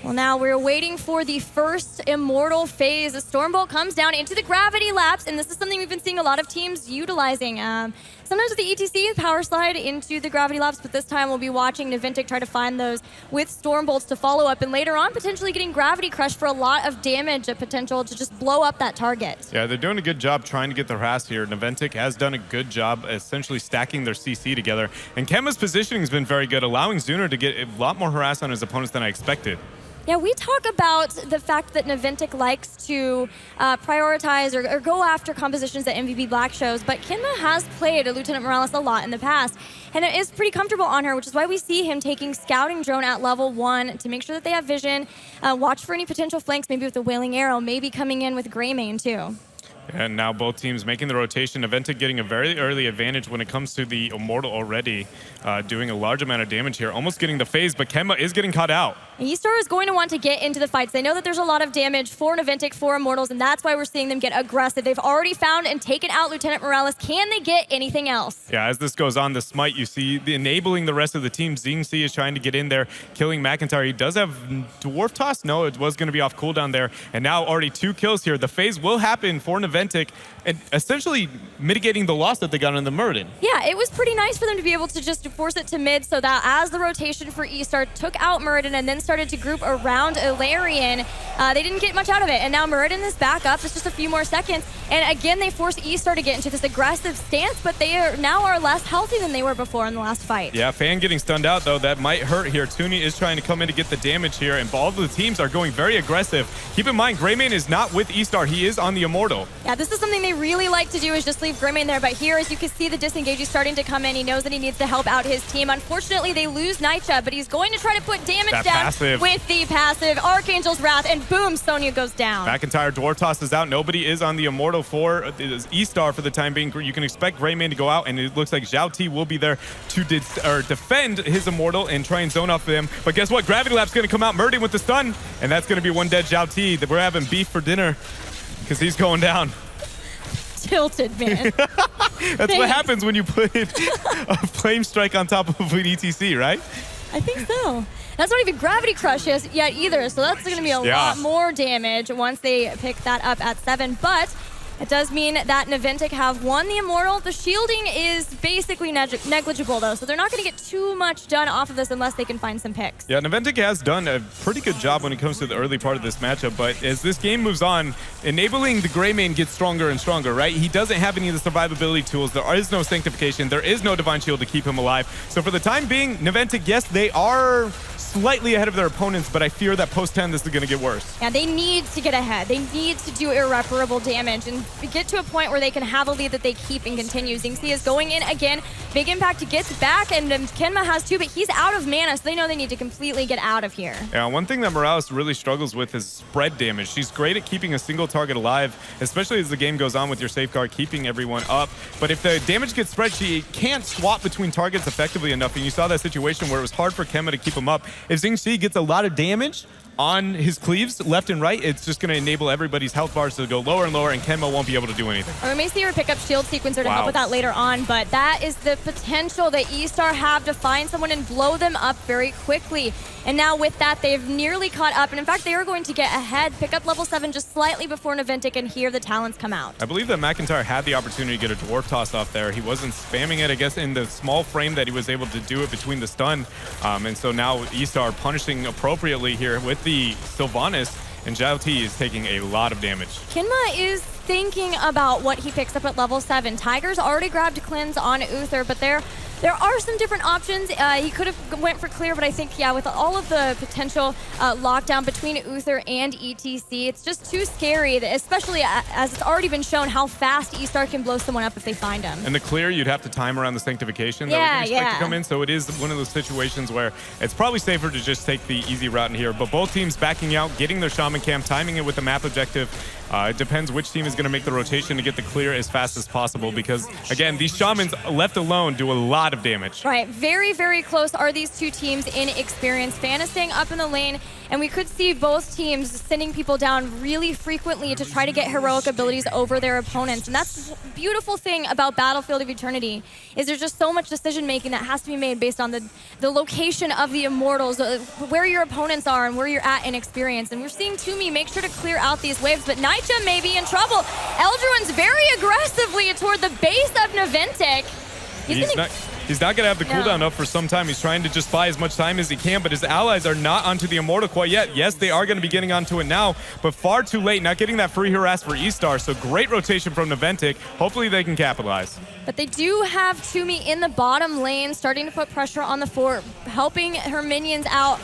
Well, now we're waiting for the first Immortal phase. The Stormbolt comes down into the Gravity Lapse, and this is something we've been seeing a lot of teams utilizing. Sometimes with the ETC, power slide into the Gravity Lapse, but this time we'll be watching Naventic try to find those with Stormbolts to follow up, and later on potentially getting Gravity Crush for a lot of damage, a potential to just blow up that target. Yeah, they're doing a good job trying to get the harass here. Naventic has done a good job essentially stacking their CC together, and Kenma's positioning has been very good, allowing Zuna to get a lot more harass on his opponents than I expected. Yeah, we talk about the fact that Naventic likes to prioritize or go after compositions that MVP Black shows, but Kenma has played a Lieutenant Morales a lot in the past, and it is pretty comfortable on her, which is why we see him taking Scouting Drone at level 1 to make sure that they have vision, watch for any potential flanks, maybe with the Wailing Arrow, maybe coming in with Greymane too. And now both teams making the rotation. Naventic getting a very early advantage when it comes to the Immortal already, doing a large amount of damage here, almost getting the phase, but Kenma is getting caught out. eStar is going to want to get into the fights. They know that there's a lot of damage for Naventic, for Immortals, and that's why we're seeing them get aggressive. They've already found and taken out Lieutenant Morales. Can they get anything else? Yeah, as this goes on, the Smite, you see enabling the rest of the team. Xingxi is trying to get in there, killing McIntyre. He does have Dwarf Toss. No, it was going to be off cooldown there. And now already 2 kills here. The phase will happen for Naventic, and essentially mitigating the loss that they got in the Muradin. Yeah, it was pretty nice for them to be able to just force it to mid, so that as the rotation for eStar took out Muradin and then started to group around Ilarion, they didn't get much out of it. And now Muradin is back up. It's just a few more seconds. And again, they forced eStar to get into this aggressive stance, but they are less healthy than they were before in the last fight. Yeah, Fan getting stunned out, though. That might hurt here. Tooney is trying to come in to get the damage here, and all of the teams are going very aggressive. Keep in mind, Greymane is not with eStar. He is on the Immortal. Yeah, this is something they really like to do, is just leave Greymane there. But here, as you can see, the disengage is starting to come in. He knows that he needs to help out his team. Unfortunately, they lose Nitya, but he's going to try to put damage That down passive. with the passive Archangel's Wrath, and boom, Sonya goes down. McIntyre Dwarf Toss is out. Nobody is on the Immortal for eStar for the time being. You can expect Greymane to go out, and it looks like Zhao Ti will be there to defend his Immortal and try and zone off them. But guess what? Gravity Lap's going to come out, Muradin with the stun, and that's going to be one dead Zhao Ti. That we're having beef for dinner because he's going down. Tilted, man. That's what happens when you put a Flame Strike on top of an ETC, right? I think so. That's not even Gravity Crush yet either, so that's going to be a lot more damage once they pick that up at 7. But It does mean that Naventic have won the Immortal. The shielding is basically negligible, though, so they're not going to get too much done off of this unless they can find some picks. Yeah, Naventic has done a pretty good job when it comes to the early part of this matchup, but as this game moves on, enabling the Greymane gets stronger and stronger, right? He doesn't have any of the survivability tools. There is no Sanctification. There is no Divine Shield to keep him alive. So for the time being, Naventic, yes, they are slightly ahead of their opponents, but I fear that post-10 this is going to get worse. Yeah, they need to get ahead. They need to do irreparable damage and get to a point where they can have a lead that they keep and continue. Xingxi is going in again. Big impact, gets back, and Kenma has too, but he's out of mana, so they know they need to completely get out of here. Yeah, one thing that Morales really struggles with is spread damage. She's great at keeping a single target alive, especially as the game goes on with your safeguard, keeping everyone up. But if the damage gets spread, she can't swap between targets effectively enough, and you saw that situation where it was hard for Kenma to keep him up. If Xingxi gets a lot of damage on his cleaves left and right, it's just going to enable everybody's health bars to go lower and lower, and Kenma won't be able to do anything. Or we may see her pick up shield sequencer to help with that later on, but that is the potential that eStar have to find someone and blow them up very quickly. And now with that, they've nearly caught up, and in fact, they are going to get ahead, pick up level 7 just slightly before Naventic and hear the talents come out. I believe that McIntyre had the opportunity to get a dwarf toss off there. He wasn't spamming it, I guess, in the small frame that he was able to do it between the stun. And so now eStar punishing appropriately here with the Sylvanas, and Zhao T is taking a lot of damage. Kinma is thinking about what he picks up at level 7. Tiger's already grabbed Cleanse on Uther, but there are some different options. He could have went for clear, but I think, yeah, with all of the potential lockdown between Uther and ETC, it's just too scary, especially as it's already been shown how fast eStar can blow someone up if they find him. And the clear, you'd have to time around the Sanctification that we can expect to come in, so it is one of those situations where it's probably safer to just take the easy route in here. But both teams backing out, getting their Shaman Camp, timing it with the map objective. It depends which team is going to make the rotation to get the clear as fast as possible, because, again, these Shamans left alone do a lot of damage. Right, very, very close are these two teams in experience. Fan is staying up in the lane, and we could see both teams sending people down really frequently to try to get heroic abilities over their opponents. And that's the beautiful thing about Battlefield of Eternity, is there's just so much decision making that has to be made based on the location of the Immortals, where your opponents are and where you're at in experience. And we're seeing Toomey make sure to clear out these waves, but Naicha may be in trouble. Eldruin's very aggressively toward the base of Naventic. He's not going to have the cooldown up for some time. He's trying to just buy as much time as he can, but his allies are not onto the Immortal quite yet. Yes, they are going to be getting onto it now, but far too late. Not getting that free harass for eStar, so great rotation from Naventic. Hopefully they can capitalize. But they do have Toomey in the bottom lane, starting to put pressure on the fort, helping her minions out,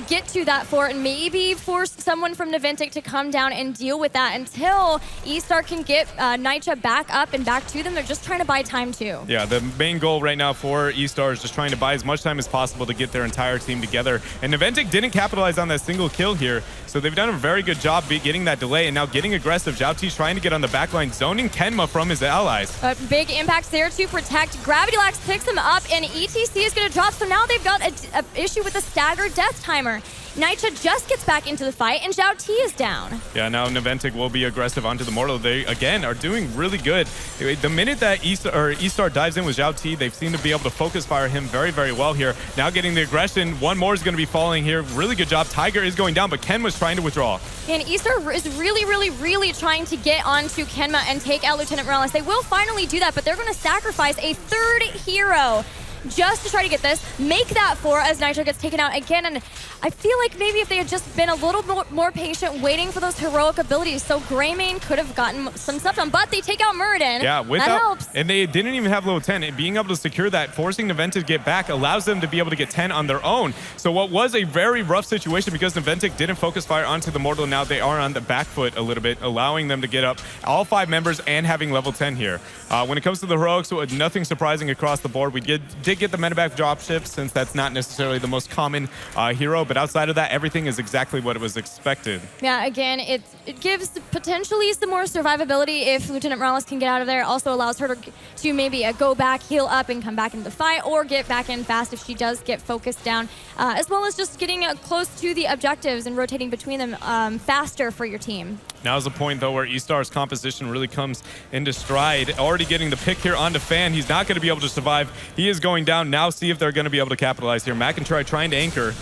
get to that fort, and maybe force someone from Naventic to come down and deal with that until eStar can get Naicha back up and back to them. They're just trying to buy time too. Yeah, the main goal right now for eStar is just trying to buy as much time as possible to get their entire team together. And Naventic didn't capitalize on that single kill here, so they've done a very good job getting that delay and now getting aggressive. Zhao T's trying to get on the backline, zoning Kenma from his allies. But big impacts there to protect. Gravity Lax picks him up, and ETC is going to drop, so now they've got an issue with the staggered death timer. Naicha just gets back into the fight, and Zhao T is down. Yeah, now Naventic will be aggressive onto the Mortal. They, again, are doing really good. The minute that eStar dives in with Zhao T, they've seemed to be able to focus fire him very, very well here. Now getting the aggression. One more is going to be falling here. Really good job. Tiger is going down, but Ken was trying to withdraw. And eStar is really, really, really trying to get onto Kenma and take out Lieutenant Morales. They will finally do that, but they're going to sacrifice a third hero just to try to get this, make that 4 as Nitro gets taken out again. And I feel like maybe if they had just been a little more patient, waiting for those heroic abilities, so Greymane could have gotten some stuff done, but they take out Muradin. Yeah, that helps. And they didn't even have low 10. And being able to secure that, forcing Naventic to get back, allows them to be able to get 10 on their own. So what was a very rough situation, because Naventic didn't focus fire onto the Mortal, now they are on the back foot a little bit, allowing them to get up all 5 members and having level 10 here. When it comes to the heroics, so nothing surprising across the board. We did get the medevac dropship, since that's not necessarily the most common hero, but outside of that, everything is exactly what it was expected. Yeah, again, it gives potentially some more survivability if Lieutenant Morales can get out of there. Also allows her to maybe go back, heal up, and come back into the fight, or get back in fast if she does get focused down, as well as just getting close to the objectives and rotating between them faster for your team. Now's the point, though, where eStar's composition really comes into stride. Already getting the pick here onto Fan. He's not going to be able to survive. He is going down. Now see if they're going to be able to capitalize here. McIntyre trying to anchor.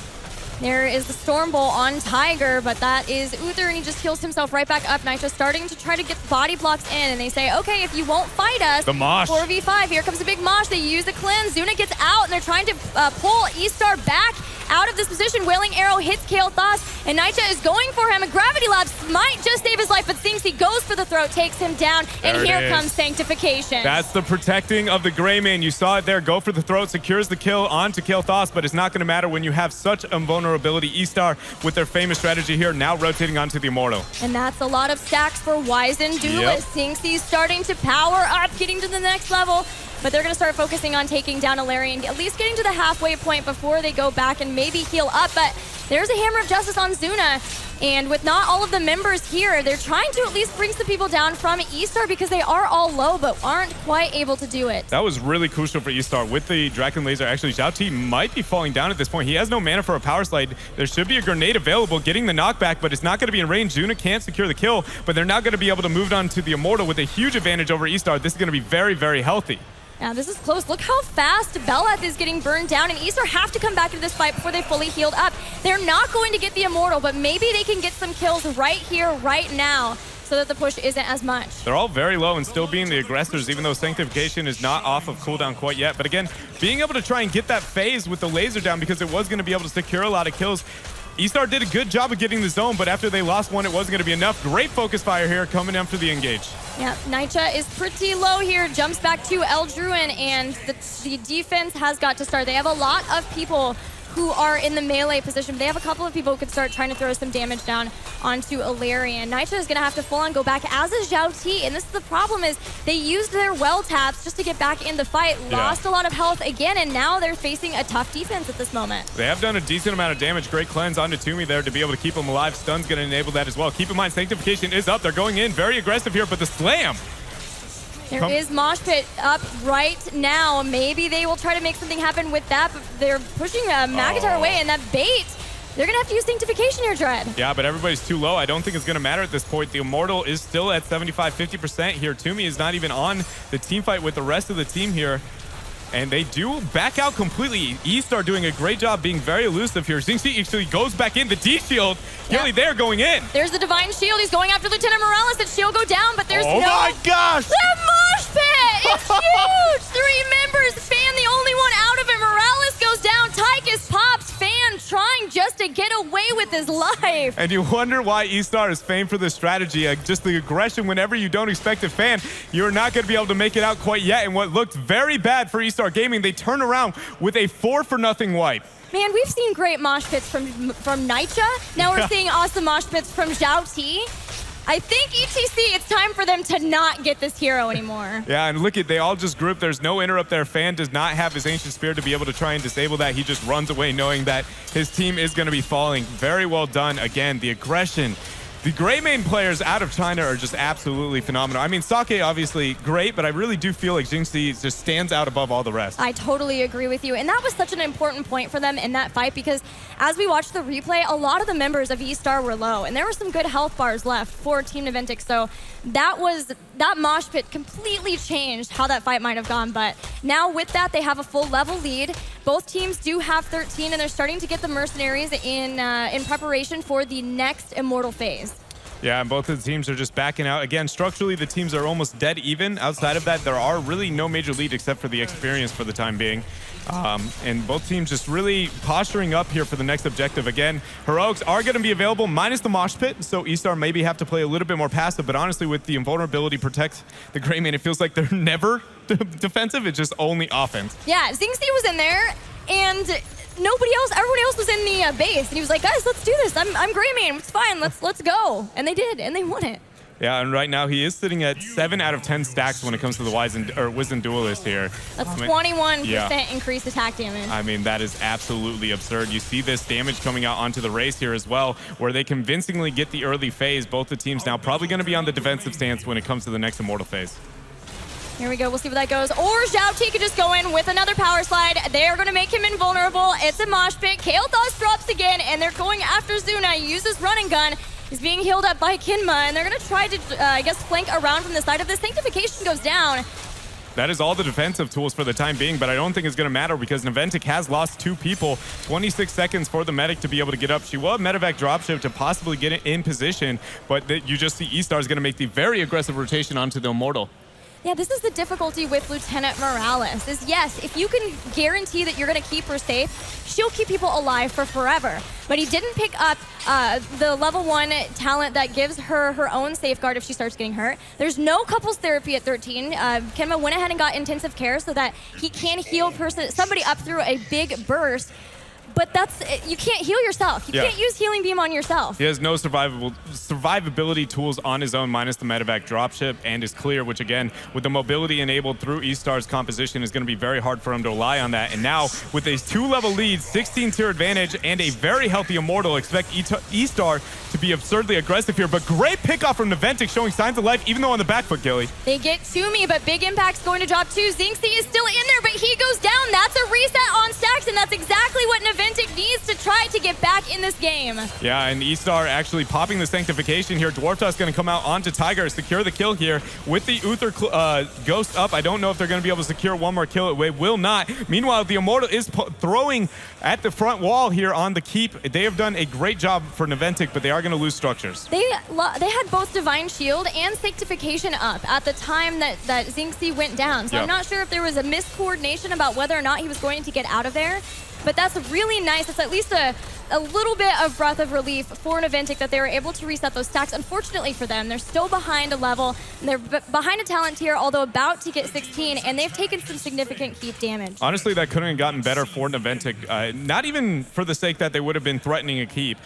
There is the Storm Bolt on Tiger, but that is Uther, and he just heals himself right back up. Nitro starting to try to get body blocks in, and they say, okay, if you won't fight us, the mosh. 4v5, here comes a big mosh. They use the cleanse. Zuna gets out, and they're trying to pull eStar back out of this position. Wailing Arrow hits Kael'thas, and Nitro is going for him. And Gravity Labs might just save his life, but He goes for the throat, takes him down, and here comes Sanctification. That's the protecting of the Greymane. You saw it there. Go for the throat, secures the kill onto Kael'thas, but it's not going to matter when you have such invulnerability. eStar with their famous strategy here, now rotating onto the Immortal. And that's a lot of stacks for Wizen Duelist. Xingqi's starting to power up, getting to the next level. But they're going to start focusing on taking down Ilarion, at least getting to the halfway point before they go back and maybe heal up. But there's a Hammer of Justice on Zuna. And with not all of the members here, they're trying to at least bring some people down from eStar because they are all low, but aren't quite able to do it. That was really crucial for eStar with the Draken Laser. Actually, Zhao T might be falling down at this point. He has no mana for a power slide. There should be a grenade available, getting the knockback, but it's not going to be in range. Zuna can't secure the kill, but they're now going to be able to move on to the Immortal with a huge advantage over eStar. This is going to be very, very healthy. Yeah, this is close. Look how fast Bel'Eth is getting burned down, and eStar have to come back into this fight before they fully healed up. They're not going to get the Immortal, but maybe they can get some kills right here, right now, so that the push isn't as much. They're all very low and still being the aggressors, even though Sanctification is not off of cooldown quite yet. But again, being able to try and get that phase with the laser down because it was going to be able to secure a lot of kills. eStar did a good job of getting the zone, but after they lost one, it wasn't going to be enough. Great focus fire here coming in for the engage. Yeah, Nitro is pretty low here, jumps back to Eldruin, and the defense has got to start. They have a lot of people who are in the melee position. They have a couple of people who could start trying to throw some damage down onto Ilarion. Nitro is going to have to full on go back, as is Zhao T. And this is the problem, is they used their well taps just to get back in the fight, lost a lot of health again, and now they're facing a tough defense at this moment. They have done a decent amount of damage. Great cleanse onto Toomey there to be able to keep him alive. Stun's going to enable that as well. Keep in mind, Sanctification is up. They're going in very aggressive here, but the slam. There is Mosh Pit up right now. Maybe they will try to make something happen with that, but they're pushing McIntyre away, and that bait, they're going to have to use Sanctification here, Dread. Yeah, but everybody's too low. I don't think it's going to matter at this point. The Immortal is still at 75-50% here. Toomey is not even on the team fight with the rest of the team here. And they do back out completely. eStar doing a great job being very elusive here. Xingqiu actually goes back in. The D-Shield, Gilly there going in. There's the Divine Shield. He's going after Lieutenant Morales. That shield go down, but there's oh my gosh! The Mosh Pit! It's huge! 3 members. Fan the only one out of it. Morales goes down. Tychus pops. Fan trying just to get away with his life. And you wonder why eStar is famed for this strategy. Just the aggression whenever you don't expect a fan. You're not going to be able to make it out quite yet. And what looked very bad for eStar Gaming, they turn around with a 4-0 wipe. Man, we've seen great mosh pits from Nitro. Now we're seeing awesome mosh pits from Zhao T. I think ETC, it's time for them to not get this hero anymore. Yeah, and look at, they all just group. There's no interrupt there. Fan does not have his Ancient Spear to be able to try and disable that. He just runs away knowing that his team is going to be falling. Very well done. Again, the aggression. The Greymane players out of China are just absolutely phenomenal. I mean, Sake obviously great, but I really do feel like Xingqiu just stands out above all the rest. I totally agree with you. And that was such an important point for them in that fight because as we watched the replay, a lot of the members of eStar were low and there were some good health bars left for Team Naventic. So that mosh pit completely changed how that fight might have gone. But now with that, they have a full level lead. Both teams do have 13 and they're starting to get the mercenaries in preparation for the next Immortal phase. Yeah, and both of the teams are just backing out. Again, structurally, the teams are almost dead even. Outside of that, there are really no major lead except for the experience for the time being. And both teams just really posturing up here for the next objective. Again, heroics are going to be available minus the mosh pit, so eStar maybe have to play a little bit more passive, but honestly, with the invulnerability protect the Greymane, it feels like they're never defensive, it's just only offense. Yeah, Xingqiu was in there, and everyone else was in the base, and he was like, guys, let's do this. I'm Greymane, it's fine, let's go. And they did, and they won it. Yeah, and right now he is sitting at 7 out of 10 stacks when it comes to the Wizen Duelist here. That's 21% increased attack damage. I mean, that is absolutely absurd. You see this damage coming out onto the race here as well, where they convincingly get the early phase. Both the teams now probably going to be on the defensive stance when it comes to the next Immortal phase. Here we go. We'll see where that goes. Or Zhao T could just go in with another power slide. They're going to make him invulnerable. It's a mosh pit. Kael'thas drops again, and they're going after Zuna. He uses running gun. He's being healed up by Kinma, and they're going to try to, I guess, flank around from the side of this. Sanctification goes down. That is all the defensive tools for the time being, but I don't think it's going to matter because Naventic has lost 2 people. 26 seconds for the medic to be able to get up. She will have medevac dropship to possibly get it in position, but you just see eStar is going to make the very aggressive rotation onto the Immortal. Yeah, this is the difficulty with Lieutenant Morales, is yes, if you can guarantee that you're going to keep her safe, she'll keep people alive for forever. But he didn't pick up the level 1 talent that gives her her own safeguard if she starts getting hurt. There's no couples therapy at 13. Kenma went ahead and got intensive care so that he can heal somebody up through a big burst. But you can't heal yourself. You can't use Healing Beam on yourself. He has no survivability tools on his own minus the medevac dropship and is clear, which again, with the mobility enabled through eStar's composition is going to be very hard for him to rely on that. And now with a 2-level lead, 16 tier advantage, and a very healthy Immortal, expect eStar to be absurdly aggressive here. But great pickoff from Naventic showing signs of life, even though on the back foot, Gilly. They get to me, but Big Impact's going to drop too. Xingxi is still in there, but he goes down. That's a reset on stacks, and that's exactly what Naventic needs to try to get back in this game. Yeah, and eStar actually popping the Sanctification here. Dwarf Tusk going to come out onto Tiger, secure the kill here with the Uther Ghost up. I don't know if they're going to be able to secure one more kill. It will not. Meanwhile, the Immortal is throwing at the front wall here on the keep. They have done a great job for Naventic, but they are going to lose structures. They had both Divine Shield and Sanctification up at the time that Xingxi went down. So I'm not sure if there was a miscoordination about whether or not he was going to get out of there. But that's really nice. It's at least a little bit of breath of relief for Naventic that they were able to reset those stacks. Unfortunately for them, they're still behind a level. They're behind a talent tier, although about to get 16, and they've taken some significant keep damage. Honestly, that couldn't have gotten better for Naventic. Not even for the sake that they would have been threatening a keep.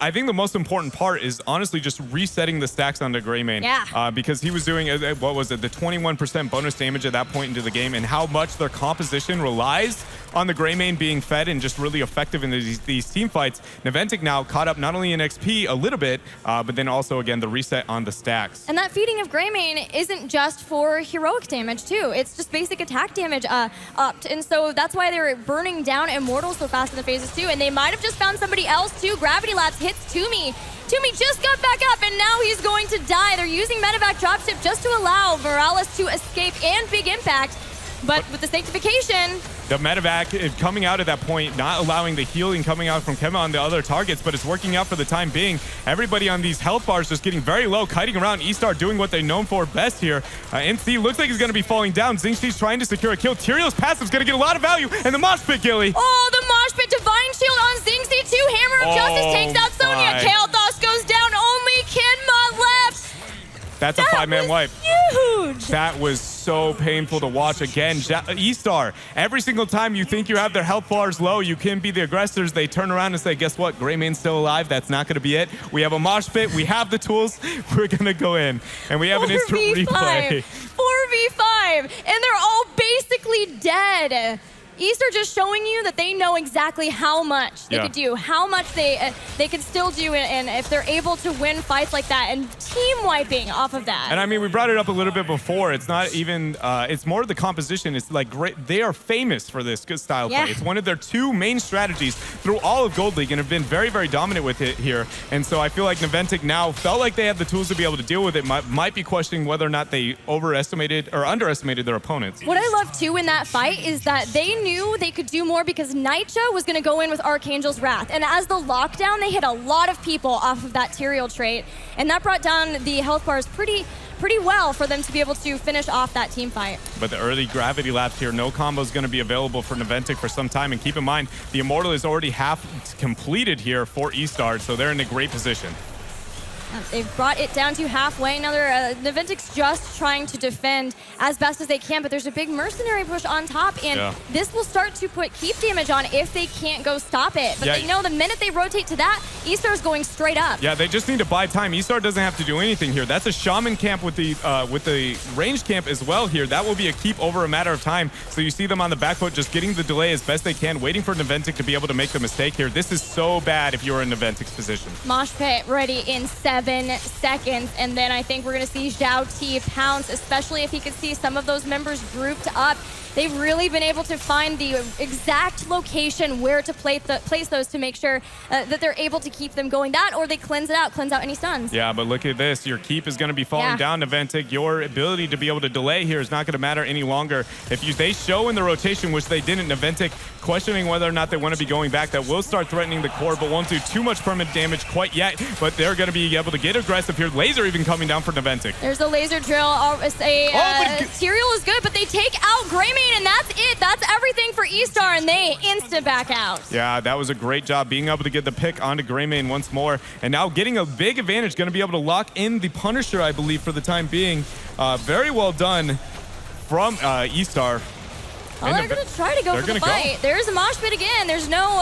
I think the most important part is honestly just resetting the stacks onto Greymane. Yeah. Because he was doing, what was it, the 21% bonus damage at that point into the game, and how much their composition relies on the Greymane being fed and just really effective in these team fights. Naventic now caught up not only in XP a little bit, but then also, again, the reset on the stacks. And that feeding of Greymane isn't just for heroic damage, too. It's just basic attack damage upped. And so that's why they were burning down Immortals so fast in the phases, too. And they might have just found somebody else, too. Gravity Lapse hits Toomey. Toomey just got back up, and now he's going to die. They're using medevac dropship just to allow Morales to escape and Big Impact. But with the Sanctification, the medevac coming out at that point, not allowing the healing coming out from Kenma on the other targets, but it's working out for the time being. Everybody on these health bars just getting very low, kiting around. eStar doing what they're known for best here. NC looks like he's going to be falling down. Xingxi's trying to secure a kill. Tyrion's passive's going to get a lot of value, and the mosh pit, Gilly. Oh, the mosh pit, Divine Shield on Xingxi, 2 Hammer of Justice takes out Sonya. Kael'thas goes down, only Kenma left. That's a 5-man wipe. Huge. That was so painful to watch. Again, eStar, every single time you think you have their health bars low, you can be the aggressors, they turn around and say, guess what? Greymane's still alive. That's not going to be it. We have a mosh pit. We have the tools. We're going to go in. And we have an instant replay. 4v5. And they're all basically dead. eStar just showing you that they know exactly how much they could do, how much they can still do, and if they're able to win fights like that and team wiping off of that. And I mean, we brought it up a little bit before. It's not even, it's more the composition. It's like great. They are famous for this good style play. It's one of their 2 main strategies through all of Gold League and have been very, very dominant with it here. And so I feel like Naventic now felt like they had the tools to be able to deal with it. Might be questioning whether or not they overestimated or underestimated their opponents. What I love too in that fight is that they knew they could do more because Nitya was going to go in with Archangel's Wrath. And as the lockdown, they hit a lot of people off of that Tyrael trait. And that brought down the health bars pretty well for them to be able to finish off that team fight. But the early Gravity Lapse here, no combo is going to be available for Naventic for some time. And keep in mind, the Immortal is already half completed here for eStar, so they're in a great position. They've brought it down to halfway. Now Naventic's just trying to defend as best as they can, but there's a big mercenary push on top, and this will start to put keep damage on if they can't go stop it. But they know the minute they rotate to that, eStar's going straight up. Yeah, they just need to buy time. eStar doesn't have to do anything here. That's a Shaman camp with the range camp as well here. That will be a keep over a matter of time. So you see them on the back foot just getting the delay as best they can, waiting for Naventic to be able to make the mistake here. This is so bad if you're in Naventic's position. Mosh pit ready in 7 7 seconds. And then I think we're going to see Zhao T pounce, especially if he could see some of those members grouped up. They've really been able to find the exact location where to place those to make sure that they're able to keep them going. That, or they cleanse out any stuns. Yeah, but look at this. Your keep is going to be falling down, Naventic. Your ability to be able to delay here is not going to matter any longer. If they show in the rotation, which they didn't, Naventic questioning whether or not they want to be going back, that will start threatening the core, but won't do too much permanent damage quite yet. But they're going to be able to get aggressive here. Laser even coming down for Naventic. There's a laser drill. Tyrael is good, but they take out Greymane, and that's it. That's everything for eStar, and they insta back out. Yeah, that was a great job being able to get the pick onto Greymane once more. And now getting a big advantage, going to be able to lock in the Punisher, I believe, for the time being. Very well done from eStar. Oh, they're going to try to go for the fight. There's a mosh pit again. There's no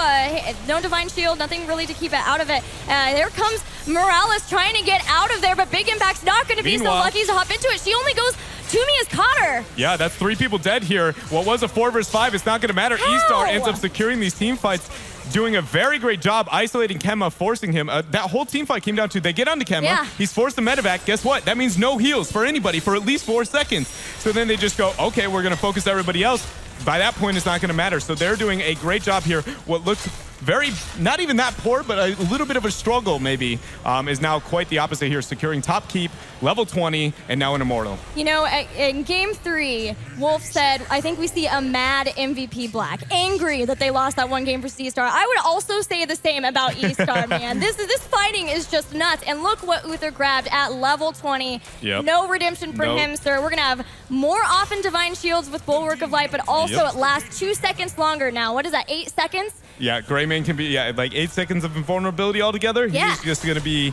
Divine Shield, nothing really to keep it out of it. There comes Morales trying to get out of there, but Big Impact's not going to be so lucky to hop into it. She only goes, Toomey has caught her. Yeah, that's 3 people dead here. What was a 4 versus 5, it's not going to matter. eStar ends up securing these team fights, doing a very great job isolating Kemma, forcing him. That whole team fight came down to they get onto Kemma. Yeah. He's forced to medevac. Guess what? That means no heals for anybody for at least 4 seconds. So then they just go, okay, we're going to focus everybody else. By that point, it's not going to matter. So they're doing a great job here. What looks very, not even that poor, but a little bit of a struggle maybe, is now quite the opposite here, securing top keep, level 20, and now an Immortal. You know, in Game 3, Wolf said, I think we see a mad MVP Black, angry that they lost that one game for eStar. I would also say the same about eStar, man. This fighting is just nuts. And look what Uther grabbed at level 20. Yep. No redemption for him, sir. We're going to have more often Divine Shields with Bulwark of Light, but also it lasts 2 seconds longer now. What is that, 8 seconds? Yeah, Greymane can be, like 8 seconds of invulnerability altogether. Yeah. He's just going to be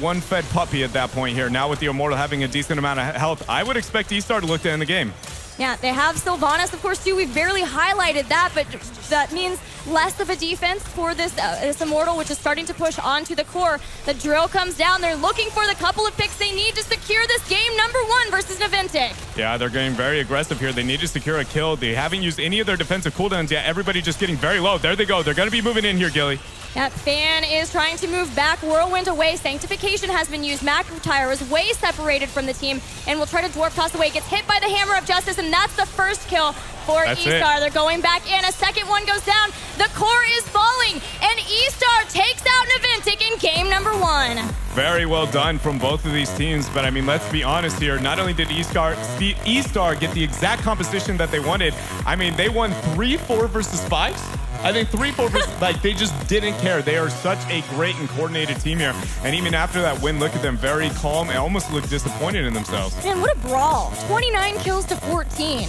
one fed puppy at that point here. Now with the Immortal having a decent amount of health, I would expect eStar to look to end the game. Yeah, they have Sylvanas, of course, too. We've barely highlighted that, but that means less of a defense for this Immortal, which is starting to push onto the core. The drill comes down. They're looking for the couple of picks they need to secure this game number 1 versus Naventic. Yeah, they're getting very aggressive here. They need to secure a kill. They haven't used any of their defensive cooldowns yet. Everybody just getting very low. There they go. They're going to be moving in here, Gilly. Yep, Fan is trying to move back. Whirlwind away. Sanctification has been used. McIntyre is way separated from the team and will try to dwarf toss away. Gets hit by the Hammer of Justice, and that's the first kill for eStar. They're going back in. A second one goes down. The core is falling, and eStar takes out Naventic in game number 1. Very well done from both of these teams, but I mean, let's be honest here. Not only did eStar get the exact composition that they wanted, I mean, they won 3-4 versus 5s. I think 3-4 versus, like, they just didn't care. They are such a great and coordinated team here. And even after that win, look at them, very calm and almost look disappointed in themselves. Man, what a brawl. 29 kills to 14.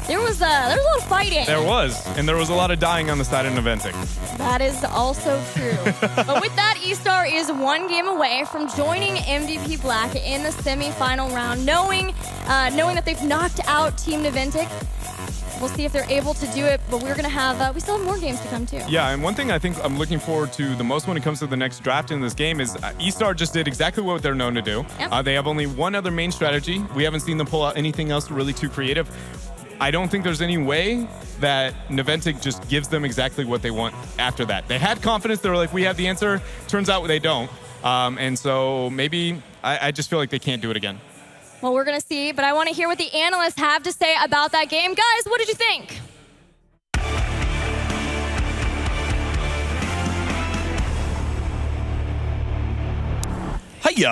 There was a lot of fighting. There was, and there was a lot of dying on the side of Naventic. That is also true. But with that, eStar is 1 game away from joining MVP Black in the semifinal round, knowing that they've knocked out Team Naventic. We'll see if they're able to do it, but we're going to have, we still have more games to come too. Yeah, and one thing I think I'm looking forward to the most when it comes to the next draft in this game is eStar just did exactly what they're known to do. Yep. They have only one other main strategy. We haven't seen them pull out anything else really too creative. I don't think there's any way that Naventic just gives them exactly what they want after that. They had confidence. They were like, we have the answer. Turns out they don't. And so maybe I just feel like they can't do it again. Well, we're going to see, but I want to hear what the analysts have to say about that game. Guys, what did you think? Hiya!